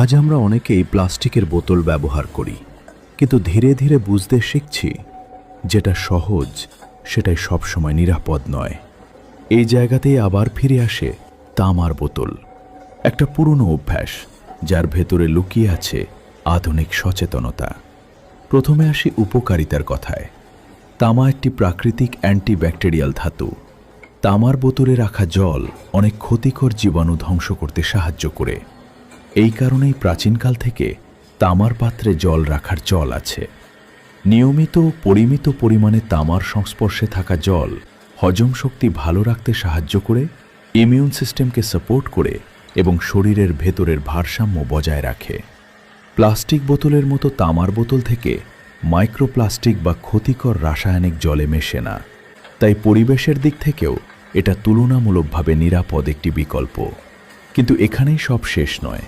আজ আমরা অনেকেই প্লাস্টিকের বোতল ব্যবহার করি, কিন্তু ধীরে ধীরে বুঝতে শিখছি যেটা সহজ সেটাই সবসময় নিরাপদ নয়। এই জায়গাতেই আবার ফিরে আসে তামার বোতল, একটা পুরনো অভ্যাস যার ভেতরে লুকিয়ে আছে আধুনিক সচেতনতা। প্রথমে আসি উপকারিতার কথায়। তামা একটি প্রাকৃতিক অ্যান্টিব্যাকটেরিয়াল ধাতু। তামার বোতলে রাখা জল অনেক ক্ষতিকর জীবাণু ধ্বংস করতে সাহায্য করে। এই কারণেই প্রাচীনকাল থেকে তামার পাত্রে জল রাখার চল আছে। নিয়মিত পরিমিত পরিমাণে তামার সংস্পর্শে থাকা জল হজম শক্তি ভালো রাখতে সাহায্য করে, ইমিউন সিস্টেমকে সাপোর্ট করে এবং শরীরের ভেতরের ভারসাম্য বজায় রাখে। প্লাস্টিক বোতলের মতো তামার বোতল থেকে মাইক্রোপ্লাস্টিক বা ক্ষতিকর রাসায়নিক জলে মেশে না, তাই পরিবেশের দিক থেকেও এটা তুলনামূলকভাবে নিরাপদ একটি বিকল্প। কিন্তু এখানেই সব শেষ নয়।